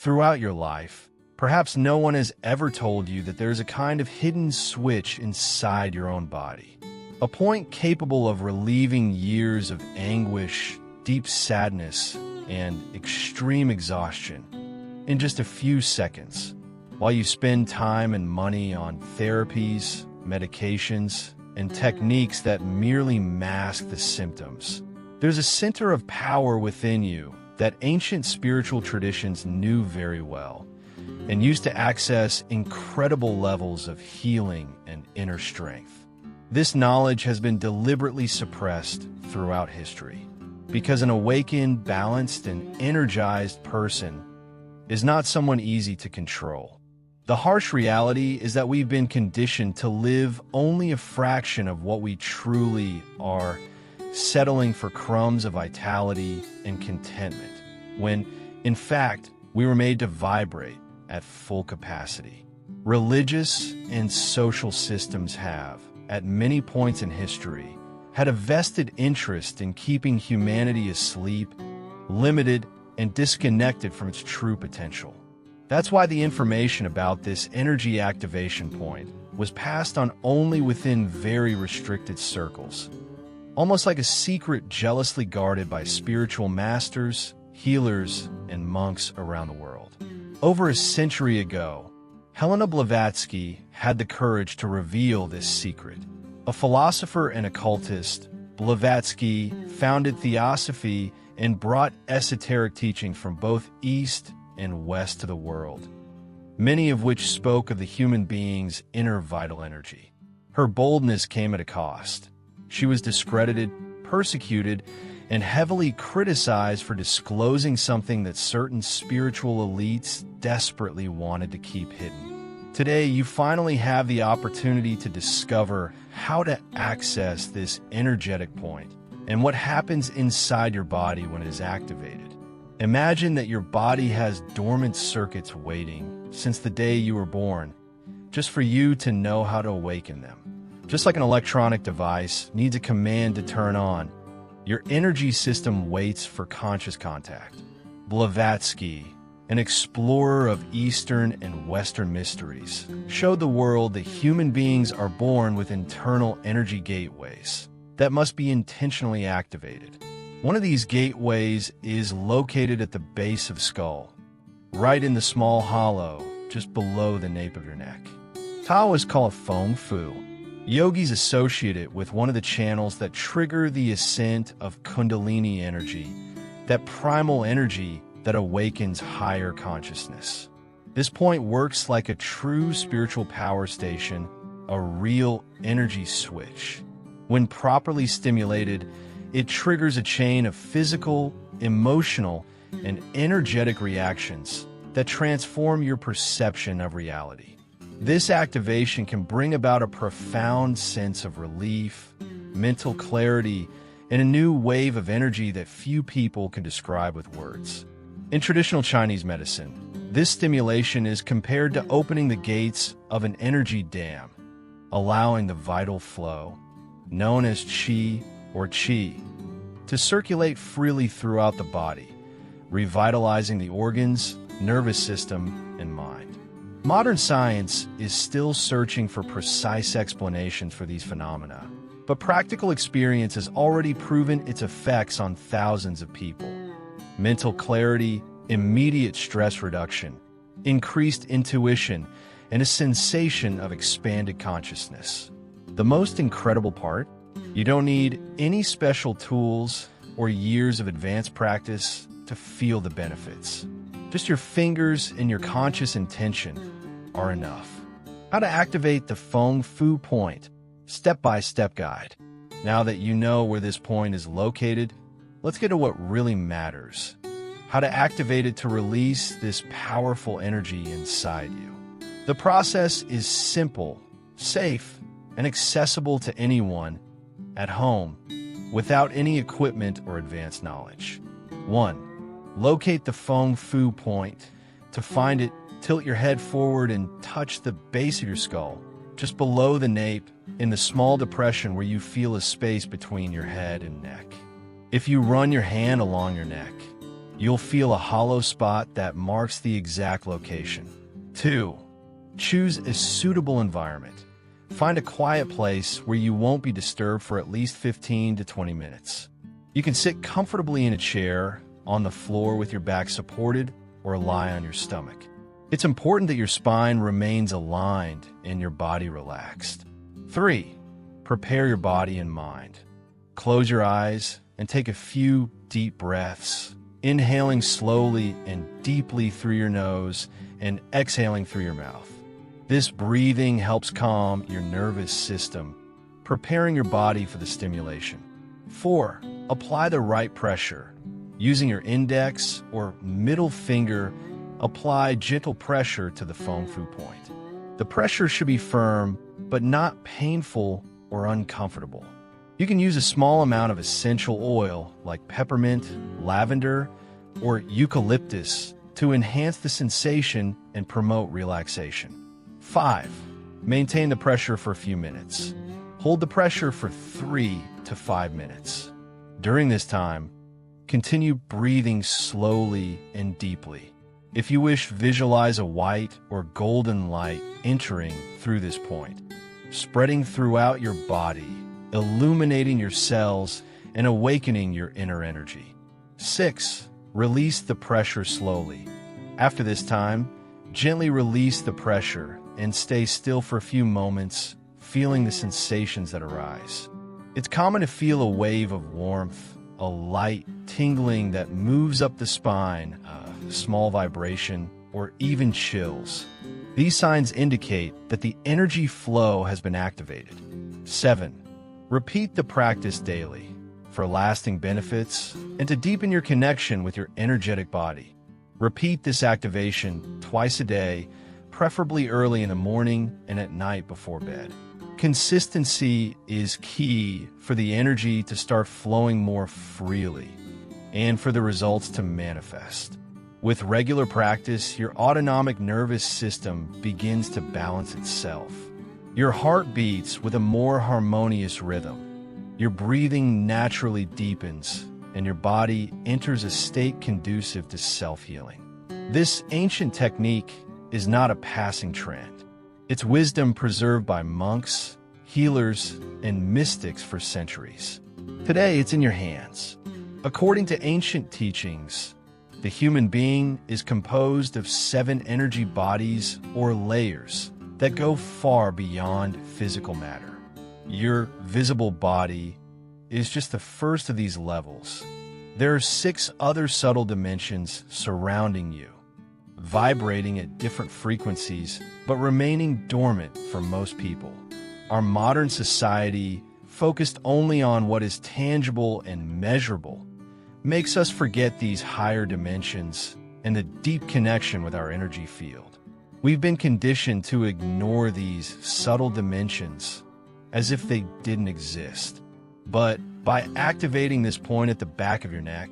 Throughout your life, perhaps no one has ever told you that there's a kind of hidden switch inside your own body. A point capable of relieving years of anguish, deep sadness, and extreme exhaustion in just a few seconds, while you spend time and money on therapies, medications, and techniques that merely mask the symptoms. There's a center of power within you that ancient spiritual traditions knew very well and used to access incredible levels of healing and inner strength. This knowledge has been deliberately suppressed throughout history because an awakened, balanced, and energized person is not someone easy to control. The harsh reality is that we've been conditioned to live only a fraction of what we truly are, settling for crumbs of vitality and contentment, when, in fact, we were made to vibrate at full capacity. Religious and social systems have, at many points in history, had a vested interest in keeping humanity asleep, limited, and disconnected from its true potential. That's why the information about this energy activation point was passed on only within very restricted circles, almost like a secret jealously guarded by spiritual masters, healers, and monks around the world. Over a century ago, Helena Blavatsky had the courage to reveal this secret. A philosopher and occultist, Blavatsky founded Theosophy and brought esoteric teaching from both East and West to the world, many of which spoke of the human being's inner vital energy. Her boldness came at a cost. She was discredited, persecuted, and heavily criticized for disclosing something that certain spiritual elites desperately wanted to keep hidden. Today, you finally have the opportunity to discover how to access this energetic point and what happens inside your body when it is activated. Imagine that your body has dormant circuits waiting since the day you were born, just for you to know how to awaken them. Just like an electronic device needs a command to turn on, your energy system waits for conscious contact. Blavatsky, an explorer of Eastern and Western mysteries, showed the world that human beings are born with internal energy gateways that must be intentionally activated. One of these gateways is located at the base of skull, right in the small hollow just below the nape of your neck. Taoists call it Feng Fu. Yogis associate it with one of the channels that trigger the ascent of Kundalini energy, that primal energy that awakens higher consciousness. This point works like a true spiritual power station, a real energy switch. When properly stimulated, it triggers a chain of physical, emotional, and energetic reactions that transform your perception of reality. This activation can bring about a profound sense of relief, mental clarity, and a new wave of energy that few people can describe with words. In traditional Chinese medicine, this stimulation is compared to opening the gates of an energy dam, allowing the vital flow, known as qi or qi, to circulate freely throughout the body, revitalizing the organs, nervous system, and mind. Modern science is still searching for precise explanations for these phenomena, but practical experience has already proven its effects on thousands of people. Mental clarity, immediate stress reduction, increased intuition, and a sensation of expanded consciousness. The most incredible part? You don't need any special tools or years of advanced practice to feel the benefits. Just your fingers and your conscious intention are enough. How to activate the Feng Fu point, step-by-step guide. Now that you know where this point is located, let's get to what really matters. How to activate it to release this powerful energy inside you. The process is simple, safe, and accessible to anyone at home without any equipment or advanced knowledge. 1. Locate the Feng Fu point. To find it, tilt your head forward and touch the base of your skull, just below the nape, in the small depression where you feel a space between your head and neck. If you run your hand along your neck, You'll feel a hollow spot that marks the exact location. 2. Choose a suitable environment. Find a quiet place where you won't be disturbed for at least 15 to 20 minutes. You can sit comfortably in a chair, on the floor with your back supported, or lie on your stomach. It's important that your spine remains aligned and your body relaxed. 3. Prepare your body and mind. Close your eyes and take a few deep breaths, inhaling slowly and deeply through your nose and exhaling through your mouth. This breathing helps calm your nervous system, preparing your body for the stimulation. 4. Apply the right pressure. Using your index or middle finger, apply gentle pressure to the Feng Fu point. The pressure should be firm, but not painful or uncomfortable. You can use a small amount of essential oil like peppermint, lavender, or eucalyptus to enhance the sensation and promote relaxation. 5. Maintain the pressure for a few minutes. Hold the pressure for 3 to 5 minutes. During this time, continue breathing slowly and deeply. If you wish, visualize a white or golden light entering through this point, spreading throughout your body, illuminating your cells, and awakening your inner energy. 6. Release the pressure slowly. After this time, gently release the pressure and stay still for a few moments, feeling the sensations that arise. It's common to feel a wave of warmth, a light tingling that moves up the spine, a small vibration, or even chills. These signs indicate that the energy flow has been activated. 7. Repeat the practice daily for lasting benefits and to deepen your connection with your energetic body. Repeat this activation twice a day, preferably early in the morning and at night before bed. Consistency is key for the energy to start flowing more freely and for the results to manifest. With regular practice, your autonomic nervous system begins to balance itself. Your heart beats with a more harmonious rhythm. Your breathing naturally deepens, and your body enters a state conducive to self-healing. This ancient technique is not a passing trend. It's wisdom preserved by monks, healers, and mystics for centuries. Today, it's in your hands. According to ancient teachings, the human being is composed of 7 energy bodies or layers that go far beyond physical matter. Your visible body is just the first of these levels. There are 6 other subtle dimensions surrounding you, vibrating at different frequencies, but remaining dormant for most people. Our modern society, focused only on what is tangible and measurable, makes us forget these higher dimensions and the deep connection with our energy field. We've been conditioned to ignore these subtle dimensions as if they didn't exist. But by activating this point at the back of your neck,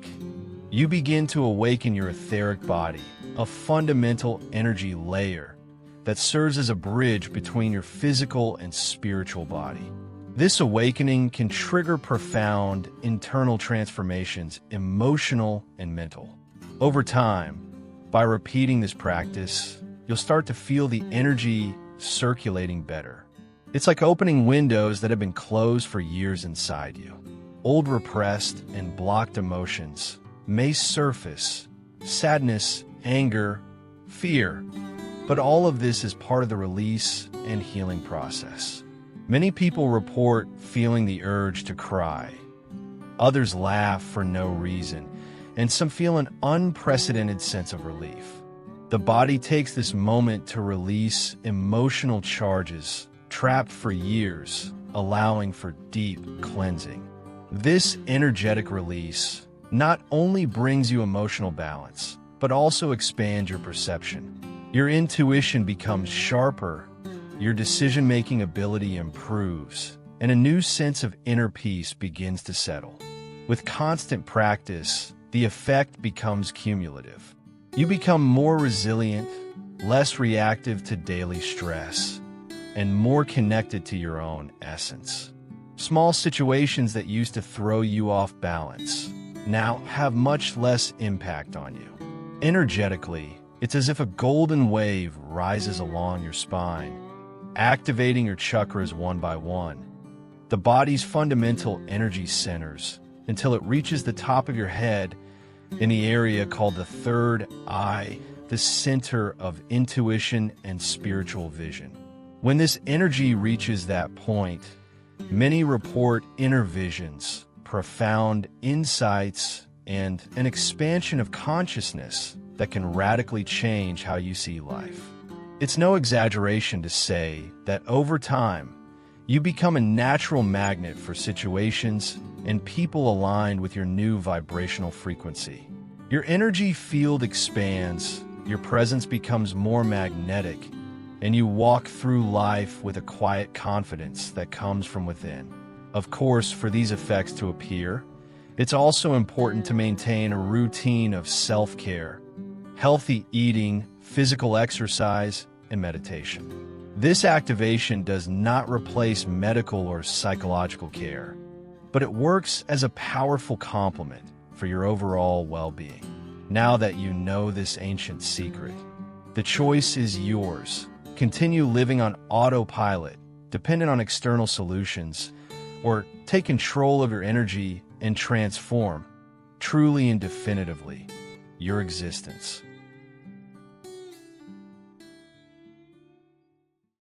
you begin to awaken your etheric body, a fundamental energy layer that serves as a bridge between your physical and spiritual body. This awakening can trigger profound internal transformations, emotional and mental. Over time, by repeating this practice, you'll start to feel the energy circulating better. It's like opening windows that have been closed for years inside you. Old repressed and blocked emotions may surface: sadness, anger, fear. But all of this is part of the release and healing process. Many people report feeling the urge to cry. Others laugh for no reason, and some feel an unprecedented sense of relief. The body takes this moment to release emotional charges trapped for years, allowing for deep cleansing. This energetic release not only brings you emotional balance, but also expands your perception. Your intuition becomes sharper, your decision-making ability improves, and a new sense of inner peace begins to settle. With constant practice, the effect becomes cumulative. You become more resilient, less reactive to daily stress, and more connected to your own essence. Small situations that used to throw you off balance now have much less impact on you. Energetically, it's as if a golden wave rises along your spine, activating your chakras one by one, the body's fundamental energy centers, until it reaches the top of your head in the area called the third eye, the center of intuition and spiritual vision. When this energy reaches that point, many report inner visions, profound insights, and an expansion of consciousness that can radically change how you see life. It's no exaggeration to say that over time, you become a natural magnet for situations and people aligned with your new vibrational frequency. Your energy field expands, your presence becomes more magnetic, and you walk through life with a quiet confidence that comes from within. Of course, for these effects to appear, it's also important to maintain a routine of self-care, healthy eating, physical exercise, and meditation. This activation does not replace medical or psychological care, but it works as a powerful complement for your overall well-being. Now that you know this ancient secret, the choice is yours. Continue living on autopilot, dependent on external solutions, or take control of your energy and transform, truly and definitively, your existence.